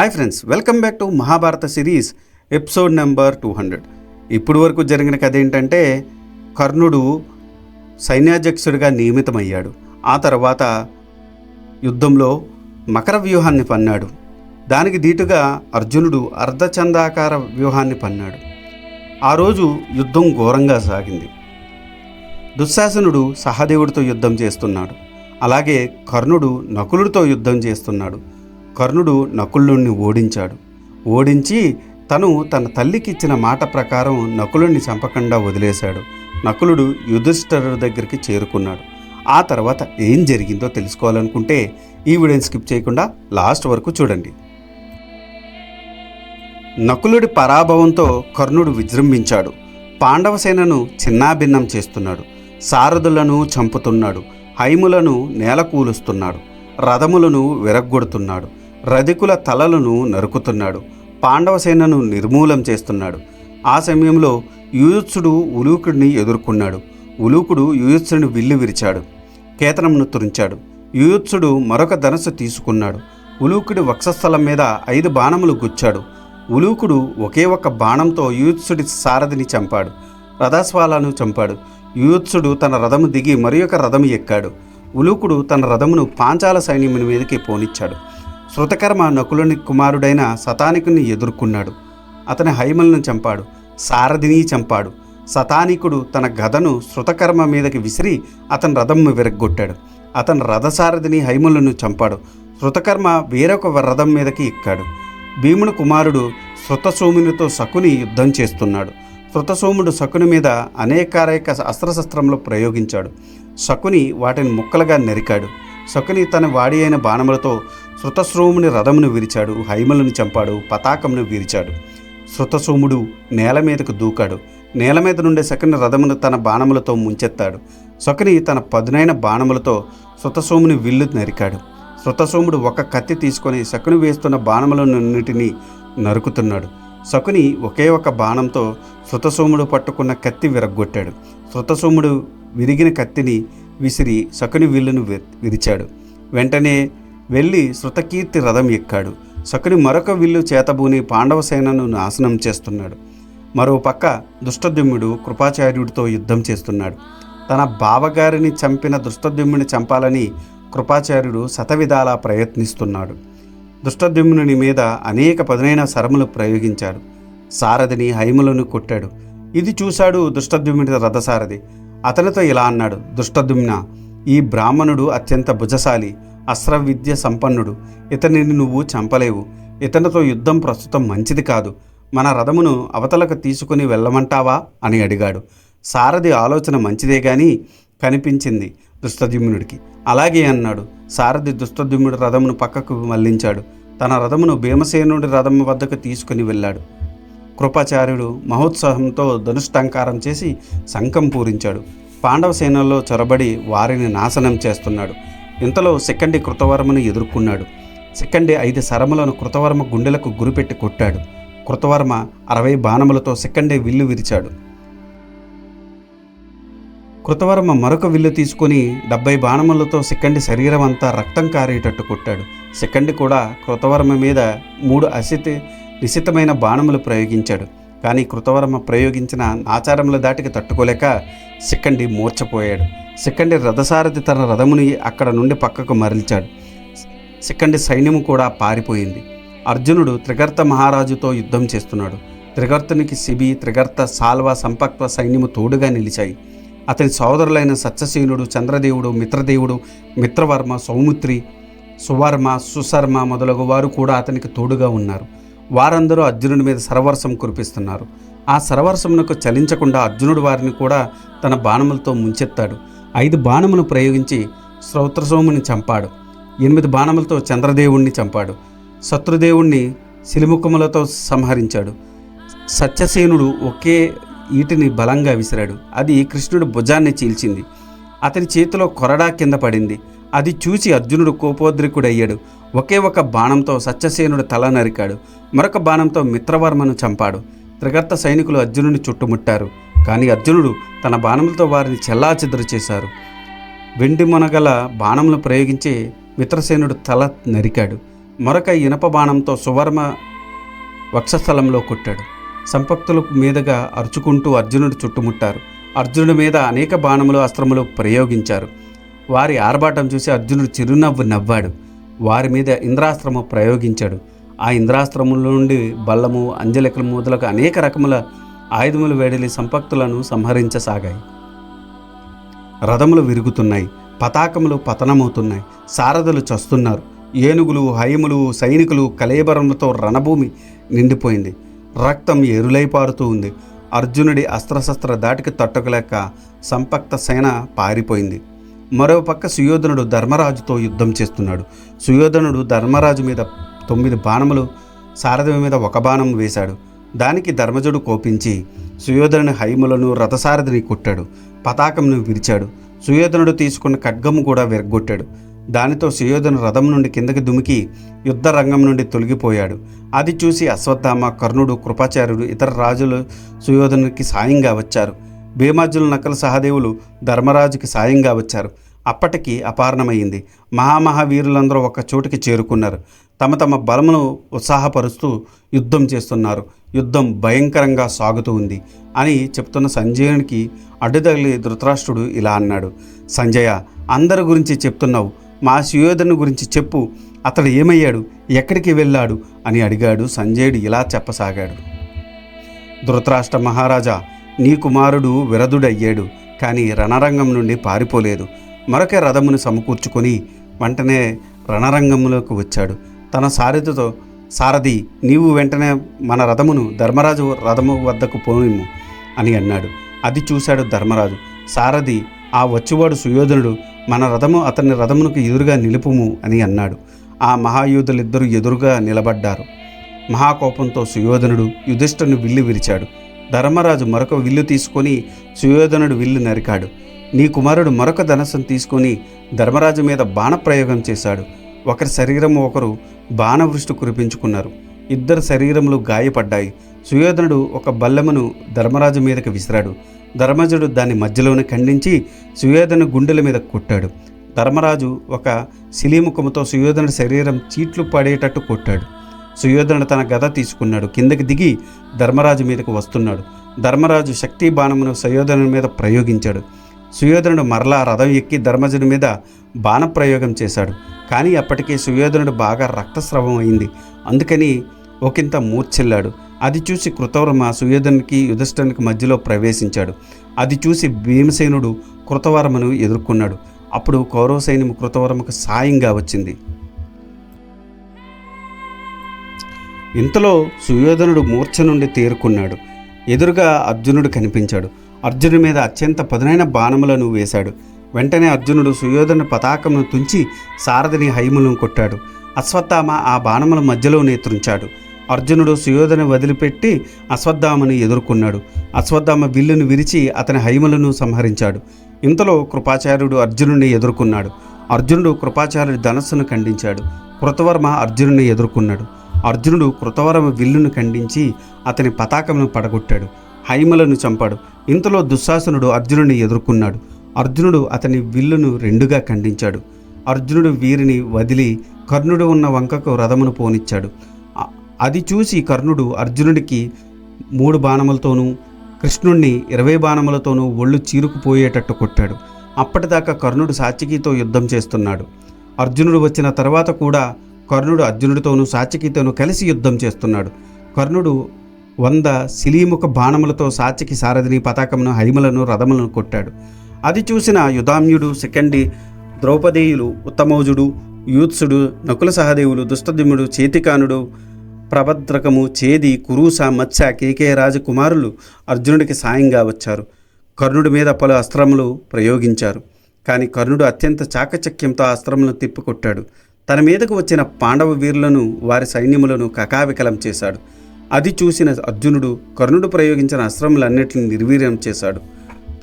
Hi friends, welcome back to Mahabharata series episode number 200. ఇప్పుడు వరకు జరిగిన కథ ఏంటంటే, కర్ణుడు సైన్యాధ్యక్షుడిగా నియమితమయ్యాడు. ఆ తర్వాత యుద్ధంలో మకర వ్యూహాన్ని పన్నాడు. దానికి దీటుగా అర్జునుడు అర్ధచందాకార వ్యూహాన్ని పన్నాడు. ఆ రోజు యుద్ధం ఘోరంగా సాగింది. దుశ్శాసనుడు సహదేవుడితో యుద్ధం చేస్తున్నాడు. అలాగే కర్ణుడు నకులుడితో యుద్ధం చేస్తున్నాడు. కర్ణుడు నకులుడిని ఓడించి తన తల్లికి ఇచ్చిన మాట ప్రకారం నకులుడిని చంపకుండా వదిలేశాడు. నకులుడు యుధిష్ఠిరుడి దగ్గరికి చేరుకున్నాడు. ఆ తర్వాత ఏం జరిగిందో తెలుసుకోవాలనుకుంటే ఈ వీడియోని స్కిప్ చేయకుండా లాస్ట్ వరకు చూడండి. నకులుడి పరాభవంతో కర్ణుడు విజృంభించాడు. పాండవ సేనను చిన్నాభిన్నం చేస్తున్నాడు. సారథులను చంపుతున్నాడు. హైములను నేలకూలుస్తున్నాడు. రథములను విరగ్గొడుతున్నాడు. రధికుల తలలను నరుకుతున్నాడు. పాండవ సేనను నిర్మూలం చేస్తున్నాడు. ఆ సమయంలో యుయుత్సుడు ఉలూకుడిని ఎదుర్కొన్నాడు. ఉలూకుడు యుయుత్సుని విల్లు విరిచాడు. కేతనమును తురించాడు. యుయుత్సుడు మరొక ధనస్సు తీసుకున్నాడు. ఉలూకుడి వక్షస్థలం మీద 5 బాణములు గుచ్చాడు. ఉలూకుడు ఒకే ఒక్క బాణంతో యుయుత్సుడి సారథిని చంపాడు. రథాశ్వాలను చంపాడు. యుయుత్సుడు తన రథము దిగి మరి ఒక రథము ఎక్కాడు. ఉలూకుడు తన రథమును పాంచాల సైన్యముని మీదకి పోనిచ్చాడు. శృతకర్మ నకులుని కుమారుడైన శతానికుని ఎదుర్కొన్నాడు. అతని హైమలను చంపాడు. సారథిని చంపాడు. శతానికుడు తన గదను శృతకర్మ మీదకి విసిరి అతని రథము విరగ్గొట్టాడు. అతని రథసారథిని హైమలను చంపాడు. శృతకర్మ వేరొక రథం మీదకి ఎక్కాడు. భీముని కుమారుడు శృతసోమునితో శకుని యుద్ధం చేస్తున్నాడు. శృతసోముడు శకుని మీద అనేకానేక అస్త్రశస్త్రములు ప్రయోగించాడు. శకుని వాటిని ముక్కలుగా నరికాడు. శకుని తన వాడి అయిన బాణములతో శృతసోముని రథమును విరిచాడు. హైమలను చంపాడు. పతాకమును విరిచాడు. శృతసోముడు నేల మీదకు దూకాడు. నేల మీద నుండి శకుని రథమును తన బాణములతో ముంచెత్తాడు. శకుని తన పదునైన బాణములతో శృతసోముని విల్లు నరికాడు. శృతసోముడు ఒక కత్తి తీసుకొని శకుని వేస్తున్న బాణములన్నిటినీ నరుకుతున్నాడు. శకుని ఒకే ఒక బాణంతో శృతసోముడు పట్టుకున్న కత్తి విరగ్గొట్టాడు. శృతసోముడు విరిగిన కత్తిని విసిరి శకుని విల్లును విరిచాడు. వెంటనే వెళ్ళి శృతకీర్తి రథం ఎక్కాడు. శకుని మరొక విల్లు చేతబూని పాండవ సేనను నాశనం చేస్తున్నాడు. మరో పక్క దుష్టద్యుమ్నుడు కృపాచార్యుడితో యుద్ధం చేస్తున్నాడు. తన బావగారిని చంపిన దుష్టద్యుమ్నుని చంపాలని కృపాచార్యుడు శతవిధాలా ప్రయత్నిస్తున్నాడు. దుష్టద్యుమ్నుని మీద అనేక పదునైన శరములు ప్రయోగించాడు. సారథిని హైములను కొట్టాడు. ఇది చూశాడు దుష్టద్యుమ్నుడి రథసారథి. అతనితో ఇలా అన్నాడు: దుష్టద్యుమ్న, ఈ బ్రాహ్మణుడు అత్యంత భుజశాలి, అస్త్రవిద్య సంపన్నుడు. ఇతనిని నువ్వు చంపలేవు. ఇతనితో యుద్ధం ప్రస్తుతం మంచిది కాదు. మన రథమును అవతలకు తీసుకుని వెళ్ళమంటావా అని అడిగాడు. సారథి ఆలోచన మంచిదే గాని కనిపించింది దుష్టద్యుమ్నుడికి. అలాగే అన్నాడు. సారథి దుష్టద్యుమ్నుడి రథమును పక్కకు మళ్లించాడు. తన రథమును భీమసేనుడి రథం వద్దకు తీసుకుని వెళ్ళాడు. కృపాచార్యుడు మహోత్సాహంతో ధనుష్టంకారం చేసి శంఖం పూరించాడు. పాండవ సేనల్లో చొరబడి వారిని నాశనం చేస్తున్నాడు. ఇంతలో శిఖండి కృతవర్మను ఎదుర్కొన్నాడు. శిఖండి 5 శరములను కృతవర్మ గుండెలకు గురిపెట్టి కొట్టాడు. కృతవర్మ 60 బాణములతో శిఖండి విల్లు విరిచాడు. కృతవర్మ మరొక విల్లు తీసుకుని 70 బాణములతో శిఖండి శరీరం అంతా రక్తం కారేటట్టు కొట్టాడు. శిఖండి కూడా కృతవర్మ మీద 3 నిశితమైన బాణములు ప్రయోగించాడు. కానీ కృతవర్మ ప్రయోగించిన ఆచారముల దాటికి తట్టుకోలేక శిఖండి మూర్ఛపోయాడు. శిఖండి రథసారథి తన రథముని అక్కడ నుండి పక్కకు మరల్చాడు. శిఖండి సైన్యము కూడా పారిపోయింది. అర్జునుడు త్రిగర్త మహారాజుతో యుద్ధం చేస్తున్నాడు. త్రిగర్తునికి శిబి, త్రిగర్త, సాల్వ, సంపక్వ సైన్యము తోడుగా నిలిచాయి. అతని సోదరులైన సత్యసేనుడు, చంద్రదేవుడు, మిత్రదేవుడు, మిత్రవర్మ, సౌమిత్రి, సువర్మ, సుశర్మ మొదలగు వారు కూడా అతనికి తోడుగా ఉన్నారు. వారందరూ అర్జునుడి మీద శరవర్షం కురిపిస్తున్నారు. ఆ శరవర్షమునకు చలించకుండా అర్జునుడు వారిని కూడా తన బాణములతో ముంచెత్తాడు. 5 బాణములు ప్రయోగించి శ్రౌత్రసోముని చంపాడు. 8 బాణములతో చంద్రదేవుణ్ణి చంపాడు. శత్రుదేవుణ్ణి శిలిముఖములతో సంహరించాడు. సత్యసేనుడు ఒకే ఈటిని బలంగా విసిరాడు. అది కృష్ణుడి భుజాన్ని చీల్చింది. అతని చేతిలో కొరడా కింద పడింది. అది చూసి అర్జునుడు కోపోద్రికుడయ్యాడు. ఒకే ఒక బాణంతో సత్యసేనుడు తల నరికాడు. మరొక బాణంతో మిత్రవర్మను చంపాడు. త్రిగర్త సైనికులు అర్జునుడిని చుట్టుముట్టారు. కానీ అర్జునుడు తన బాణములతో వారిని చెల్లాచెదరు చేశారు. వెండి మొనగల బాణములు ప్రయోగించి మిత్రసేనుడు తల నరికాడు. మరొక ఇనప బాణంతో సువర్మ వక్షస్థలంలో కొట్టాడు. సంపక్తుల మీదుగా అరుచుకుంటూ అర్జునుడు చుట్టుముట్టారు. అర్జునుడి మీద అనేక బాణములు అస్త్రములు ప్రయోగించారు. వారి ఆర్భాటం చూసి అర్జునుడు చిరునవ్వు నవ్వాడు. వారి మీద ఇంద్రాస్త్రము ప్రయోగించాడు. ఆ ఇంద్రాస్త్రముల నుండి బల్లము, అంజలికలు మొదలగు అనేక రకముల ఆయుధములు వేడిలి సంపక్తులను సంహరించసాగాయి. రథములు విరుగుతున్నాయి, పతాకములు పతనమవుతున్నాయి, సారథులు చస్తున్నారు. ఏనుగులు, హయములు, సైనికులు కలేబరములతో రణభూమి నిండిపోయింది. రక్తం ఏరులై పారుతూ ఉంది. అర్జునుడి అస్త్రశస్త్ర దాటికి తట్టుకోలేక సంపక్త సేన పారిపోయింది. మరోపక్క సుయోధనుడు ధర్మరాజుతో యుద్ధం చేస్తున్నాడు. సుయోధనుడు ధర్మరాజు మీద 9 బాణములు, సారథి మీద 1 బాణం వేశాడు. దానికి ధర్మజుడు కోపించి సుయోధనుని హైములను, రథసారథిని కొట్టాడు. పతాకంను విరిచాడు. సుయోధనుడు తీసుకున్న ఖడ్గము కూడా విరగ్గొట్టాడు. దానితో సుయోధను రథం నుండి కిందకి దుమికి యుద్ధ రంగం నుండి తొలగిపోయాడు. అది చూసి అశ్వత్థామ, కర్ణుడు, కృపాచార్యుడు, ఇతర రాజులు సుయోధనునికి సాయంగా వచ్చారు. భీమార్జున, నకుల, సహదేవులు ధర్మరాజుకి సాయంగా వచ్చారు. అప్పటికి అపారణమైంది. మహామహావీరులందరూ ఒక చోటికి చేరుకున్నారు. తమ తమ బలమును ఉత్సాహపరుస్తూ యుద్ధం చేస్తున్నారు. యుద్ధం భయంకరంగా సాగుతూ ఉంది అని చెప్తున్న సంజయునికి అడ్డుతగిలి ధృతరాష్ట్రుడు ఇలా అన్నాడు. సంజయ, అందరి గురించి చెప్తున్నావు, మా సుయోధను గురించి చెప్పు. అతడు ఏమయ్యాడు, ఎక్కడికి వెళ్ళాడు అని అడిగాడు. సంజయుడు ఇలా చెప్పసాగాడు. ధృతరాష్ట్ర మహారాజా, నీ కుమారుడు విరధుడయ్యాడు, కానీ రణరంగం నుండి పారిపోలేదు. మరొక రథమును సమకూర్చుకొని వెంటనే రణరంగంలోకి వచ్చాడు. తన సారథితో, సారథి, నీవు వెంటనే మన రథమును ధర్మరాజు రథము వద్దకు పోనిమ్ము అని అన్నాడు. అది చూశాడు ధర్మరాజు. సారథి, ఆ వచ్చువాడు సుయోధనుడు, మన రథము అతని రథమునకు ఎదురుగా నిలుపుము అని అన్నాడు. ఆ మహాయోధులిద్దరూ ఎదురుగా నిలబడ్డారు. మహాకోపంతో సుయోధనుడు యుధిష్ఠిరుని విల్లు విరిచాడు. ధర్మరాజు మరొక విల్లు తీసుకొని సుయోధనుడు విల్లు నరికాడు. నీ కుమారుడు మరొక ధనస్సును తీసుకొని ధర్మరాజు మీద బాణప్రయోగం చేశాడు. ఒకరి శరీరం ఒకరు బాణవృష్టి కురిపించుకున్నారు. ఇద్దరు శరీరములు గాయపడ్డాయి. సుయోధనుడు ఒక బల్లెమును ధర్మరాజు మీదకి విసిరాడు. ధర్మజుడు దాన్ని మధ్యలోనే ఖండించి సుయోధను గుండెల మీద కొట్టాడు. ధర్మరాజు ఒక శిలీముఖముతో సుయోధనుడి శరీరం చీట్లు పడేటట్టు కొట్టాడు. సుయోధనుడు తన గద తీసుకున్నాడు. కిందకి దిగి ధర్మరాజు మీదకు వస్తున్నాడు. ధర్మరాజు శక్తి బాణమును సుయోధనుడి మీద ప్రయోగించాడు. సుయోధనుడు మరలా రథం ఎక్కి ధర్మజుడి మీద బాణప్రయోగం చేశాడు. కానీ అప్పటికే సుయోధనుడు బాగా రక్తస్రావం అయింది. అందుకని ఒకంత మూర్ఛిల్లాడు. అది చూసి కృతవర్మ సుయోధనునికి, యుధిష్ఠిరునికి మధ్యలో ప్రవేశించాడు. అది చూసి భీమసేనుడు కృతవర్మను ఎదుర్కొన్నాడు. అప్పుడు కౌరవ సైన్యం కృతవర్మకు సాయంగా వచ్చింది. ఇంతలో సుయోధనుడు మూర్ఛ నుండి తేరుకున్నాడు. ఎదురుగా అర్జునుడు కనిపించాడు. అర్జునుడి మీద అత్యంత పదునైన బాణములను వేశాడు. వెంటనే అర్జునుడు సుయోధను పతాకమును తుంచి సారథిని హైములను కొట్టాడు. అశ్వత్థామ ఆ బాణముల మధ్యలోనే త్రుంచాడు. అర్జునుడు సుయోధను వదిలిపెట్టి అశ్వత్థామను ఎదుర్కొన్నాడు. అశ్వత్థామ విల్లును విరిచి అతని హైములను సంహరించాడు. ఇంతలో కృపాచార్యుడు అర్జునుడిని ఎదుర్కొన్నాడు. అర్జునుడు కృపాచార్యుడి ధనస్సును ఖండించాడు. కృతవర్మ అర్జునుడిని ఎదుర్కొన్నాడు. అర్జునుడు కృతవర్మ విల్లును ఖండించి అతని పతాకమును పడగొట్టాడు. హైమలను చంపాడు. ఇంతలో దుశ్శాసనుడు అర్జునుడిని ఎదుర్కొన్నాడు. అర్జునుడు అతని విల్లును రెండుగా ఖండించాడు. అర్జునుడు వీరిని వదిలి కర్ణుడు ఉన్న వంకకు రథమును పోనిచ్చాడు. అది చూసి కర్ణుడు అర్జునుడికి 3 బాణములతోనూ, కృష్ణుణ్ణి 20 బాణములతోనూ ఒళ్ళు చీరుకుపోయేటట్టు కొట్టాడు. అప్పటిదాకా కర్ణుడు సాత్యకితో యుద్ధం చేస్తున్నాడు. అర్జునుడు వచ్చిన తర్వాత కూడా కర్ణుడు అర్జునుడితోనూ సాత్యకితోనూ కలిసి యుద్ధం చేస్తున్నాడు. కర్ణుడు 100 శిలీముఖ బాణములతో సాత్యకి సారథిని, పతాకమును, హైమలను, రథములను కొట్టాడు. అది చూసిన యుధామ్యుడు, శిఖండి, ద్రౌపదేయులు, ఉత్తమౌజుడు, యూత్సుడు, నకుల సహదేవులు, దుష్టద్యుమ్నుడు, చేతికానుడు, ప్రభద్రకము, చేది, కురూస, మత్స్య, కేకేయ రాజకుమారులు అర్జునుడికి సాయంగా వచ్చారు. కర్ణుడి మీద పలు అస్త్రములు ప్రయోగించారు. కానీ కర్ణుడు అత్యంత చాకచక్యంతో ఆ అస్త్రములను తిప్పికొట్టాడు. తన మీదకు వచ్చిన పాండవ వీరులను, వారి సైన్యములను కకావికలం చేశాడు. అది చూసిన అర్జునుడు కర్ణుడు ప్రయోగించిన అస్త్రములన్నిటిని నిర్వీర్యం చేశాడు.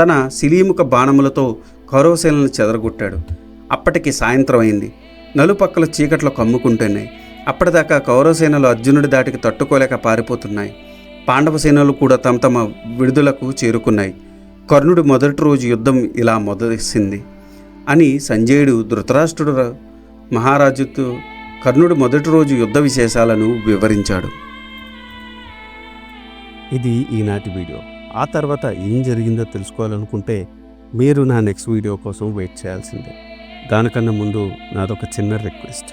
తన శిలీముఖ బాణములతో కౌరవసేనలను చెదరగొట్టాడు. అప్పటికి సాయంత్రం అయింది. నలుపక్కల చీకట్లో కమ్ముకుంటున్నాయి. అప్పటిదాకా కౌరవసేనలు అర్జునుడి దాటికి తట్టుకోలేక పారిపోతున్నాయి. పాండవ సేనలు కూడా తమ తమ విడుదలకు చేరుకున్నాయి. కర్ణుడు మొదటి రోజు యుద్ధం ఇలా మొదలైంది అని సంజయుడు ధృతరాష్ట్రుడు మహారాజుతో కర్ణుడు మొదటి రోజు యుద్ధ విశేషాలను వివరించాడు. ఇది ఈనాటి వీడియో. ఆ తర్వాత ఏం జరిగిందో తెలుసుకోవాలనుకుంటే మీరు నా నెక్స్ట్ వీడియో కోసం వెయిట్ చేయాల్సిందే. దానికన్నా ముందు నాదొక చిన్న రిక్వెస్ట్.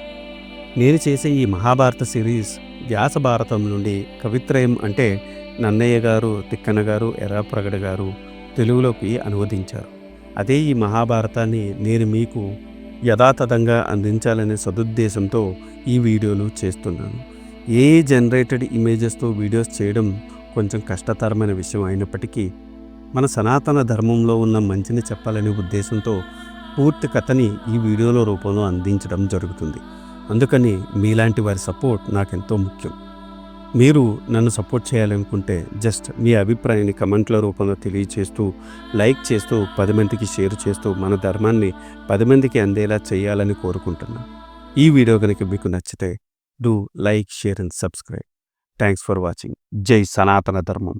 నేను చేసే ఈ మహాభారత సిరీస్ వ్యాస భారతం నుండి కవిత్రయం అంటే నన్నయ్య గారు, తిక్కన గారు, ఎర్రాప్రగడ గారు తెలుగులోకి అనువదించారు. అదే ఈ మహాభారతాన్ని నేను మీకు యథాతథంగా అందించాలనే సదుద్దేశంతో ఈ వీడియోలు చేస్తున్నాను. ఏ జనరేటెడ్ ఇమేజెస్తో వీడియోస్ చేయడం కొంచెం కష్టతరమైన విషయం అయినప్పటికీ మన సనాతన ధర్మంలో ఉన్న మంచిని చెప్పాలనే ఉద్దేశంతో పూర్తి కథని ఈ వీడియోల రూపంలో అందించడం జరుగుతుంది. అందుకని మీలాంటి వారి సపోర్ట్ నాకెంతో ముఖ్యం. మీరు నన్ను సపోర్ట్ చేయాలనుకుంటే జస్ట్ మీ అభిప్రాయాన్ని కమెంట్ల రూపంలో తెలియచేస్తూ, లైక్ చేస్తూ, 10 మందికి షేర్ చేస్తూ మన ధర్మాన్ని 10 మందికి అందేలా చేయాలని కోరుకుంటున్నాను. ఈ వీడియో కనుక మీకు నచ్చితే do like, share and subscribe. Thanks for watching. జై సనాతన ధర్మం.